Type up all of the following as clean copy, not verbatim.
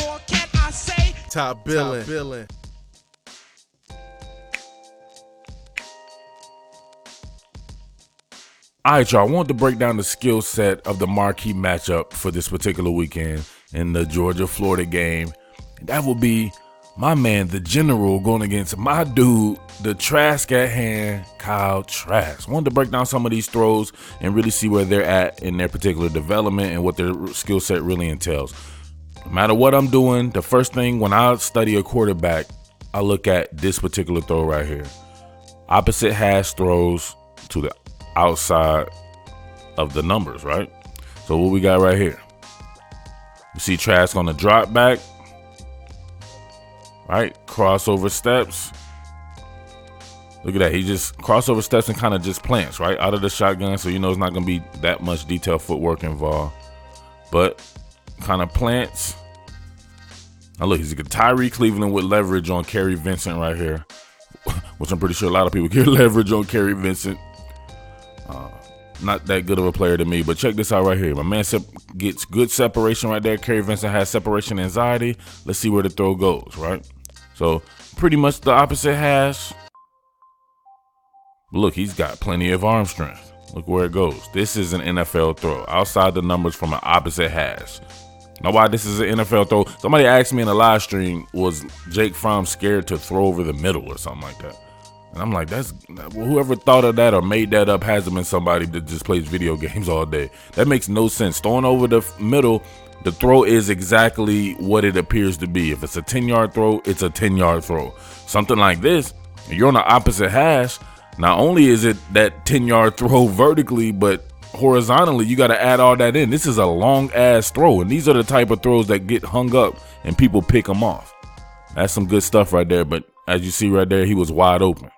more can I say? Top Billin. All right, y'all. I want to break down the skill set of the marquee matchup for this particular weekend in the Georgia-Florida game. And that will be my man, the General, going against my dude, the Trask at hand, Kyle Trask. I wanted to break down some of these throws and really see where they're at in their particular development and what their skill set really entails. No matter what I'm doing, the first thing when I study a quarterback, I look at this particular throw right here. Opposite hash throws to the outside of the numbers, right? So what we got right here? You see Trask on the drop back, right? Crossover steps. Look at that. He just crossover steps and kind of just plants, right? Out of the shotgun, so you know it's not going to be that much detailed footwork involved. But kind of plants. Now look, he's a Tyree Cleveland with leverage on Kerry Vincent right here, which I'm pretty sure a lot of people get leverage on Kerry Vincent. Not that good of a player to me, but check this out right here. My man gets good separation right there. Kerry Vincent has separation anxiety. Let's see where the throw goes, right? So pretty much the opposite hash. Look, he's got plenty of arm strength. Look where it goes. This is an NFL throw outside the numbers from an opposite hash. Now, why this is an NFL throw? Somebody asked me in a live stream, was Jake Fromm scared to throw over the middle or something like that? And I'm like, whoever thought of that or made that up hasn't been somebody that just plays video games all day. That makes no sense. Throwing over the middle, the throw is exactly what it appears to be. If it's a 10-yard throw, it's a 10-yard throw. Something like this, you're on the opposite hash. Not only is it that 10-yard throw vertically, but horizontally, you got to add all that in. This is a long-ass throw, and these are the type of throws that get hung up and people pick them off. That's some good stuff right there, but as you see right there, he was wide open.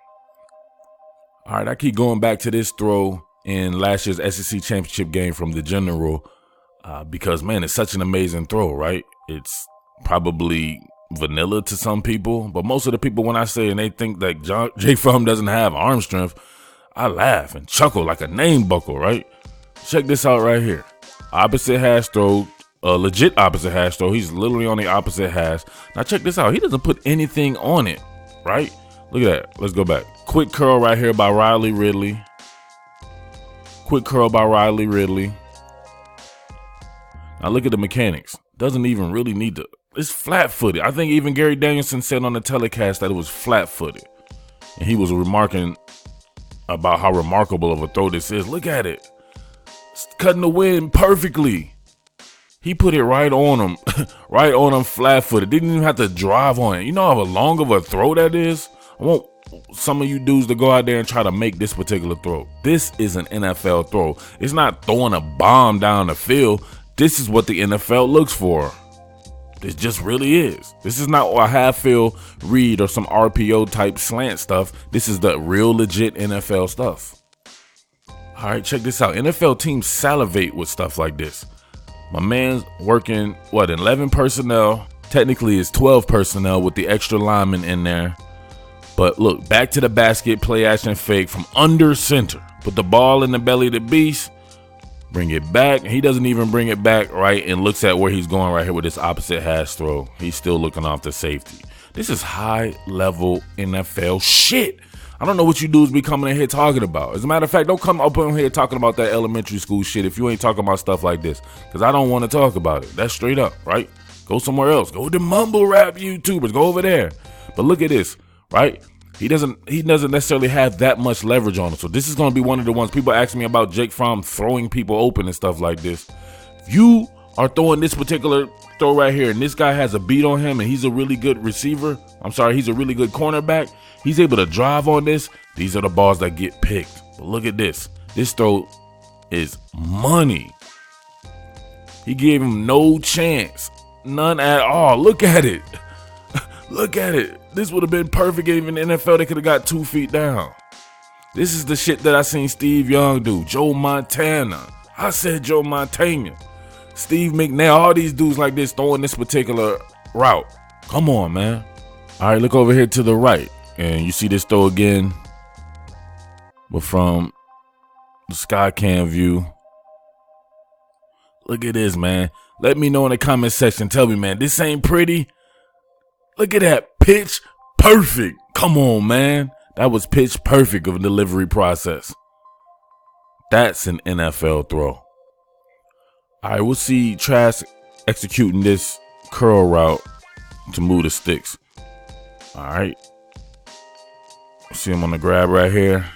All right, I keep going back to this throw in last year's SEC championship game from the General because, man, it's such an amazing throw, right? It's probably vanilla to some people, but most of the people, when I say and they think that Jay Fromm doesn't have arm strength, I laugh and chuckle like a name buckle, right? Check this out right here. Opposite hash throw, legit opposite hash throw. He's literally on the opposite hash. Now check this out. He doesn't put anything on it, right? Look at that. Let's go back. Quick curl right here by Riley Ridley. Quick curl by Riley Ridley. Now look at the mechanics. Doesn't even really need to. It's flat-footed. I think even Gary Danielson said on the telecast that it was flat-footed. And he was remarking about how remarkable of a throw this is. Look at it. It's cutting the wind perfectly. He put it right on him. Right on him flat-footed. Didn't even have to drive on it. You know how long of a throw that is? I want some of you dudes to go out there and try to make this particular throw. This is an NFL throw. It's not throwing a bomb down the field. This is what the NFL looks for. This just really is. This is not a half-field read or some RPO type slant stuff. This is the real legit NFL stuff. All right, check this out. NFL teams salivate with stuff like this. My man's working, 11 personnel. Technically, it's 12 personnel with the extra lineman in there. But look, back to the basket, play action fake from under center. Put the ball in the belly of the beast. Bring it back. He doesn't even bring it back, right? And looks at where he's going right here with this opposite hash throw. He's still looking off the safety. This is high-level NFL shit. I don't know what you dudes be coming in here talking about. As a matter of fact, don't come up in here talking about that elementary school shit if you ain't talking about stuff like this. Because I don't want to talk about it. That's straight up, right? Go somewhere else. Go to mumble rap YouTubers. Go over there. But look at this, right? He doesn't necessarily have that much leverage on him. So this is going to be one of the ones people ask me about Jake Fromm throwing people open and stuff like this. If you are throwing this particular throw right here and this guy has a beat on him and he's a really good receiver, he's a really good cornerback, he's able to drive on this. These are the balls that get picked. But look at this. This throw is money. He gave him no chance. None at all. Look at it. Look at it. This would have been perfect. Even the NFL, they could have got 2 feet down. This is the shit that I seen Steve Young do. Joe Montana. I said Joe Montana. Steve McNair. All these dudes like this throwing this particular route. Come on, man. All right, look over here to the right. And you see this throw again. But from the sky cam view. Look at this, man. Let me know in the comment section. Tell me, man, this ain't pretty. Look at that, pitch perfect. Come on, man. That was pitch perfect of a delivery process. That's an NFL throw. All right, we'll see Trask executing this curl route to move the sticks. All right. See him on the grab right here.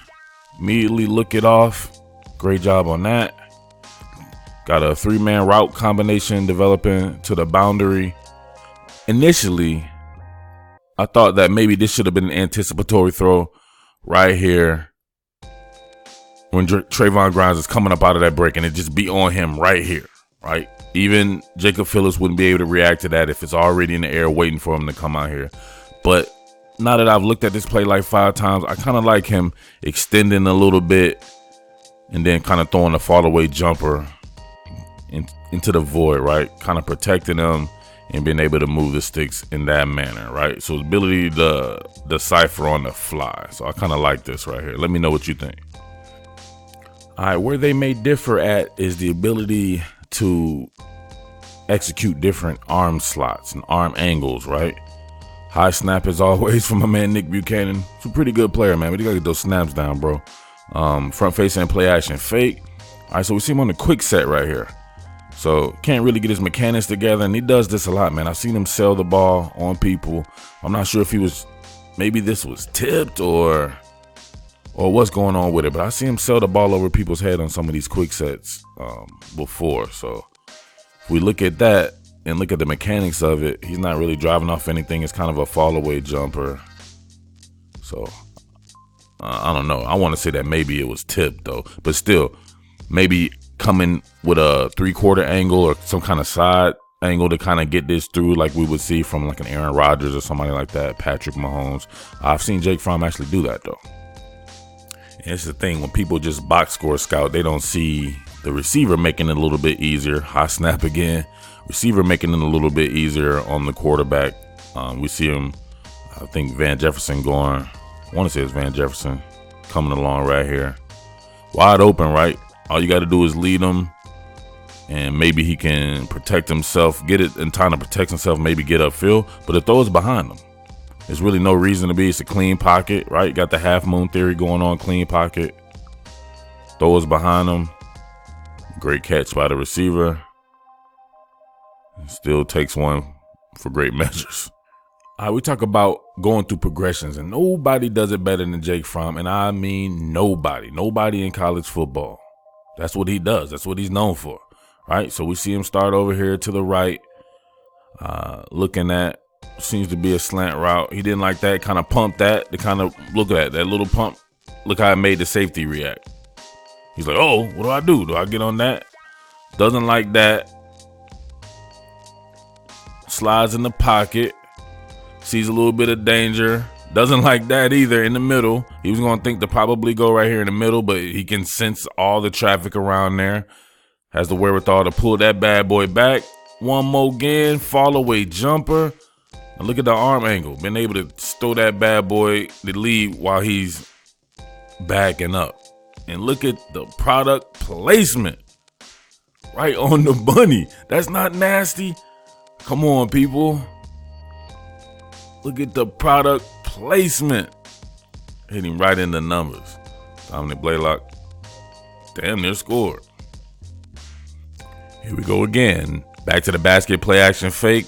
Immediately look it off. Great job on that. Got a 3-man route combination developing to the boundary. Initially, I thought that maybe this should have been an anticipatory throw right here when Trayvon Grimes is coming up out of that break, and it just be on him right here, right? Even Jacob Phillips wouldn't be able to react to that if it's already in the air waiting for him to come out here. But now that I've looked at this play like 5 times, I kind of like him extending a little bit and then kind of throwing a fall away jumper into the void, right? Kind of protecting them and being able to move the sticks in that manner, right? So ability to decipher on the fly. So I kind of like this right here. Let me know what you think. All right, where they may differ at is the ability to execute different arm slots and arm angles, right? High snap as always from my man Nick Buchanan. He's a pretty good player, man, but you gotta get those snaps down, bro. Front facing and play action fake. All right, so we see him on the quick set right here. So can't really get his mechanics together, and he does this a lot, man. I've seen him sell the ball on people. I'm not sure if maybe this was tipped or what's going on with it, but I see him sell the ball over people's head on some of these quick sets before. So if we look at that and look at the mechanics of it, he's not really driving off anything. It's kind of a fall away jumper. So I don't know. I want to say that maybe it was tipped though, but still, maybe coming with a 3/4 angle or some kind of side angle to kind of get this through, like we would see from like an Aaron Rodgers or somebody like that, Patrick Mahomes. I've seen Jake Fromm actually do that though. And it's the thing, when people just box score scout, they don't see the receiver making it a little bit easier. High snap again. Receiver making it a little bit easier on the quarterback. We see him, I think Van Jefferson going, I want to say it's Van Jefferson coming along right here. Wide open, right? All you got to do is lead him, and maybe he can protect himself, get it in time to protect himself, maybe get upfield, but the throw is behind him. There's really no reason to be. It's a clean pocket, right? Got the half moon theory going on, clean pocket. Throw is behind him. Great catch by the receiver. Still takes one for great measures. All right, we talk about going through progressions, and nobody does it better than Jake Fromm, and I mean nobody. Nobody in college football. That's what he does. That's what he's known for, right? So we see him start over here to the right, looking at, seems to be a slant route. He didn't like that, kind of pumped that. To kind of look at that little pump. Look how it made the safety react. He's like, oh, what do I do? Do I get on that? Doesn't like that. Slides in the pocket. Sees a little bit of danger. Doesn't like that either in the middle. He was going to think to probably go right here in the middle, but he can sense all the traffic around there. Has the wherewithal to pull that bad boy back. One more again, fall away jumper. And look at the arm angle. Been able to throw that bad boy the lead while he's backing up. And look at the product placement. Right on the money. That's not nasty. Come on, people. Look at the product placement. Hitting right in the numbers. Dominic Blaylock damn near scored. Here we go again. Back to the basket, play action fake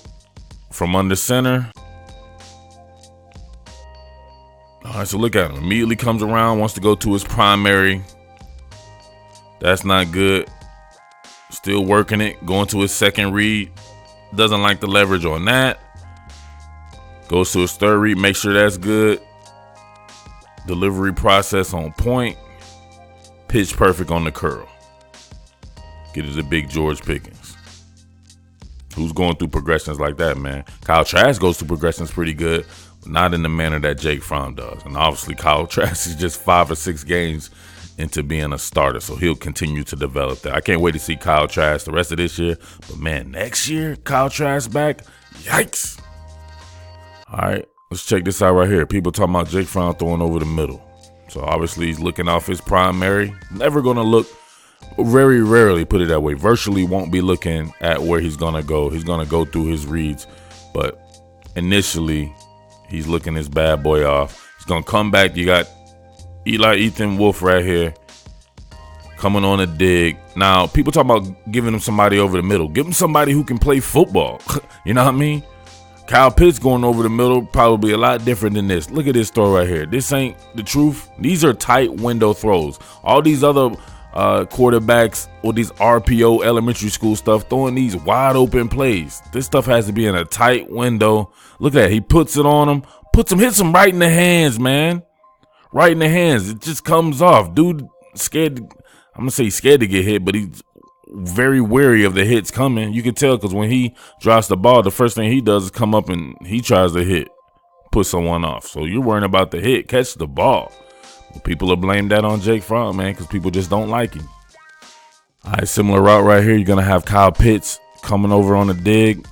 from under center. All right, so look at him. Immediately comes around, wants to go to his primary. That's not good. Still working it, going to his second read. Doesn't like the leverage on that. Goes to his third read, make sure that's good. Delivery process on point. Pitch perfect on the curl. Get it to Big George Pickens. Who's going through progressions like that, man? Kyle Trask goes through progressions pretty good, but not in the manner that Jake Fromm does. And obviously, Kyle Trask is just 5 or 6 games into being a starter, so he'll continue to develop that. I can't wait to see Kyle Trask the rest of this year. But, man, next year, Kyle Trask back, yikes. All right, let's check this out right here. People talking about Jake Fromm throwing over the middle. So, obviously, he's looking off his primary. Never going to look Very rarely, put it that way, virtually won't be looking at where he's going to go. He's going to go through his reads. But initially, he's looking his bad boy off. He's going to come back. You got Ethan Wolf right here coming on a dig. Now, people talk about giving him somebody over the middle. Give him somebody who can play football. You know what I mean? Kyle Pitts going over the middle, probably a lot different than this. Look at this throw right here. This ain't the truth. These are tight window throws. All these other quarterbacks or these RPO elementary school stuff throwing these wide open plays. This stuff has to be in a tight window. Look at that. He puts it on him, hits him right in the hands, man. Right in the hands. It just comes off. Dude scared. I'm going to say scared to get hit, but he's very wary of the hits coming. You can tell because when he drops the ball, the first thing he does is come up and he tries to hit, put someone off. So you're worrying about the hit, catch the ball. Well, people are blaming that on Jake Fromm, man, because people just don't like him. All right, similar route right here. You're going to have Kyle Pitts coming over on a dig.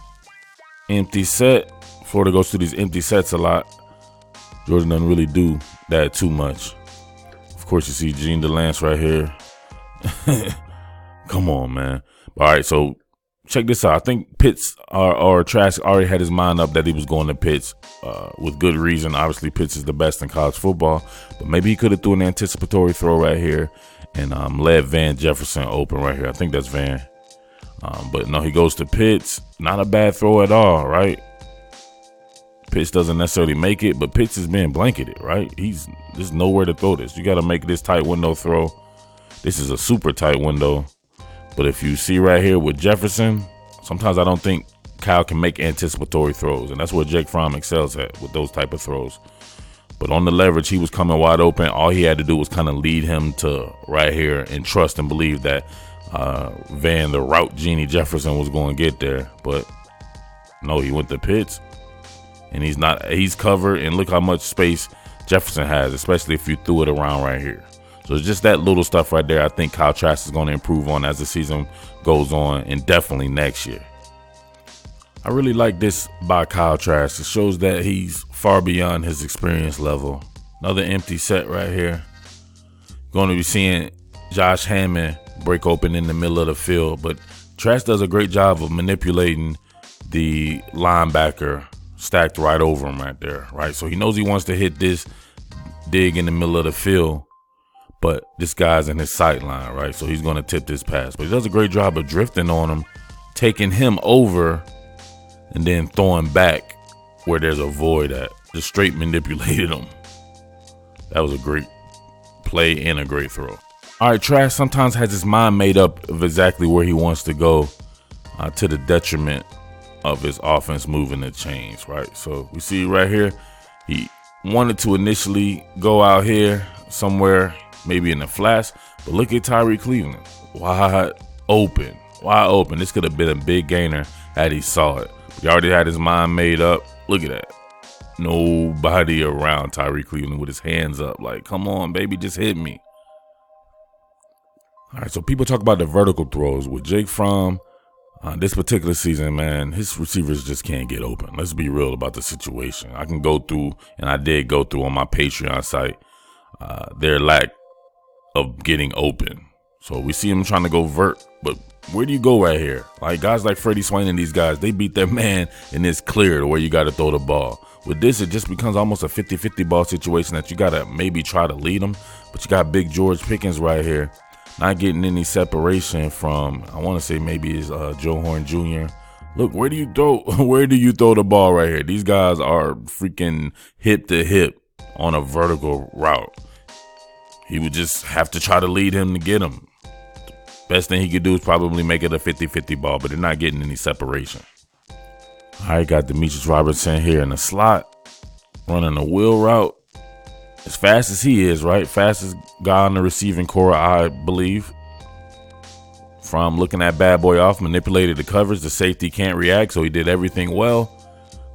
Empty set. Florida goes through these empty sets a lot. Georgia doesn't really do that too much. Of course, you see Gene DeLance right here. Come on, man. All right, so check this out. I think Pitts or Trask already had his mind up that he was going to Pitts with good reason. Obviously, Pitts is the best in college football, but maybe he could have threw an anticipatory throw right here and led Van Jefferson open right here. I think that's Van. But no, he goes to Pitts. Not a bad throw at all, right? Pitts doesn't necessarily make it, but Pitts is being blanketed, right? There's nowhere to throw this. You got to make this tight window throw. This is a super tight window. But if you see right here with Jefferson, sometimes I don't think Kyle can make anticipatory throws. And that's where Jake Fromm excels at, with those type of throws. But on the leverage, he was coming wide open. All he had to do was kind of lead him to right here and trust and believe that Van, the route Genie Jefferson, was going to get there. But no, he went to Pitts. And he's covered. And look how much space Jefferson has, especially if you threw it around right here. So it's just that little stuff right there I think Kyle Trask is going to improve on as the season goes on, and definitely next year. I really like this by Kyle Trask. It shows that he's far beyond his experience level. Another empty set right here. Going to be seeing Josh Hammond break open in the middle of the field, but Trask does a great job of manipulating the linebacker stacked right over him right there, right? So he knows he wants to hit this dig in the middle of the field, but this guy's in his sight line, right? So he's going to tip this pass. But he does a great job of drifting on him, taking him over, and then throwing back where there's a void at. Just straight manipulated him. That was a great play and a great throw. All right, Trask sometimes has his mind made up of exactly where he wants to go to the detriment of his offense moving the chains, right? So we see right here, he wanted to initially go out here somewhere, maybe in the flats, but look at Tyree Cleveland, wide open. This could have been a big gainer had he saw it. He already had his mind made up. Look at that. Nobody around Tyree Cleveland with his hands up. Like, come on, baby, just hit me. All right, so people talk about the vertical throws with Jake Fromm. This particular season, man, his receivers just can't get open. Let's be real about the situation. I can go through, and I did go through on my Patreon site, their lack of getting open. So we see him trying to go vert, but where do you go right here? Like guys like Freddie Swain and these guys, they beat their man and it's clear to where you got to throw the ball. With this, it just becomes almost a 50-50 ball situation that you got to maybe try to lead them, but you got big George Pickens right here, not getting any separation from, I want to say maybe it's Joe Horn Jr. Look, where do you throw the ball right here? These guys are freaking hip to hip on a vertical route. He would just have to try to lead him to get him. Best thing he could do is probably make it a 50-50 ball, but they're not getting any separation. All right, got Demetrius Robertson here in the slot, running a wheel route. As fast as he is, right? Fastest guy on the receiving core, I believe. From looking that bad boy off, manipulated the coverage. The safety can't react, so he did everything well.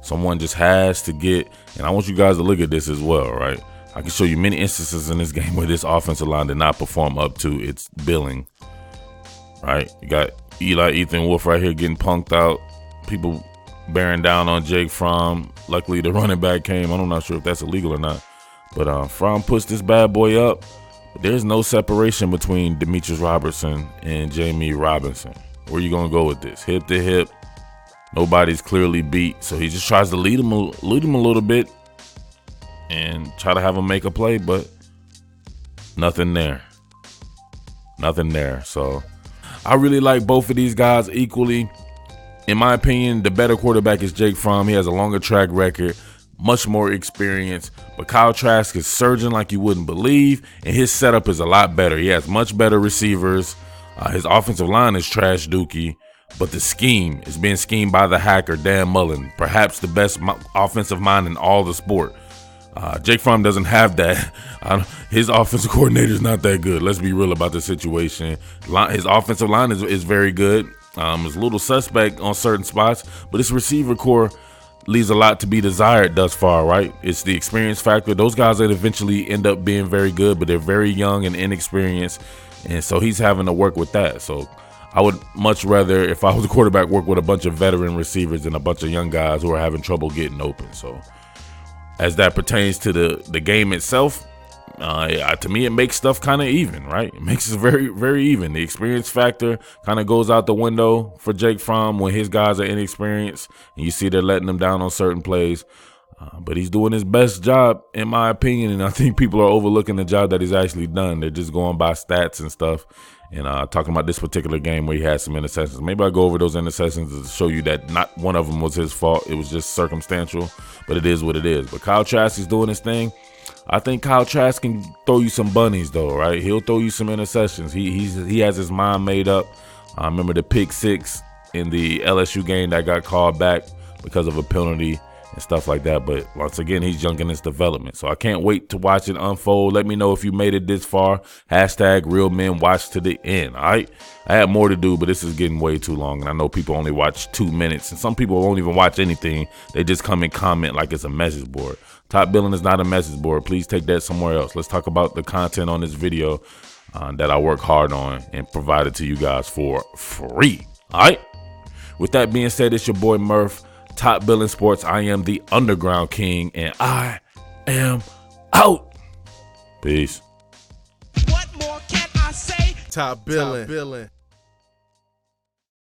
Someone just has to get, and I want you guys to look at this as well, right? I can show you many instances in this game where this offensive line did not perform up to its billing. Right, you got Ethan Wolf right here getting punked out. People bearing down on Jake Fromm. Luckily, the running back came. I'm not sure if that's illegal or not. But Fromm puts this bad boy up, There's no separation between Demetrius Robertson and Jamie Robinson. Where you gonna go with this? Hip to hip. Nobody's clearly beat, so he just tries to lead him a little bit and try to have him make a play, but nothing there. So I really like both of these guys equally. In my opinion, the better quarterback is Jake Fromm. He has a longer track record, much more experience, but Kyle Trask is surging like you wouldn't believe, and his setup is a lot better. He has much better receivers. His offensive line is trash dookie, but the scheme is being schemed by the hacker, Dan Mullen, perhaps the best offensive mind in all the sport. Jake Fromm doesn't have that. His offensive coordinator is not that good. Let's be real about the situation. His offensive line is very good. It's a little suspect on certain spots, but his receiver core leaves a lot to be desired thus far, right? It's the experience factor. Those guys that eventually end up being very good, but they're very young and inexperienced, and so he's having to work with that. So I would much rather, if I was a quarterback, work with a bunch of veteran receivers than a bunch of young guys who are having trouble getting open. So as that pertains to the game itself, to me, it makes stuff kind of even, right? It makes it very, very even. The experience factor kind of goes out the window for Jake Fromm when his guys are inexperienced, and you see they're letting them down on certain plays. But he's doing his best job, in my opinion, and I think people are overlooking the job that he's actually done. They're just going by stats and stuff, and talking about this particular game where he had some interceptions. Maybe I'll go over those interceptions to show you that not one of them was his fault. It was just circumstantial, but it is what it is. But Kyle Trask is doing his thing. I think Kyle Trask can throw you some bunnies, though, right? He'll throw you some interceptions. He has his mind made up. I remember the pick six in the LSU game that got called back because of a penalty and stuff like that. But once again, he's young in his development. So I can't wait to watch it unfold. Let me know if you made it this far. Hashtag real men watch to the end. All right. I had more to do, but this is getting way too long. And I know people only watch 2 minutes, and some people won't even watch anything. They just come and comment like it's a message board. Top Billin is not a message board. Please take that somewhere else. Let's talk about the content on this video that I work hard on and provide it to you guys for free. All right. With that being said, it's your boy Murf. Top Billin Sports. I am the Underground King, and I am out. Peace. What more can I say? Top Billin.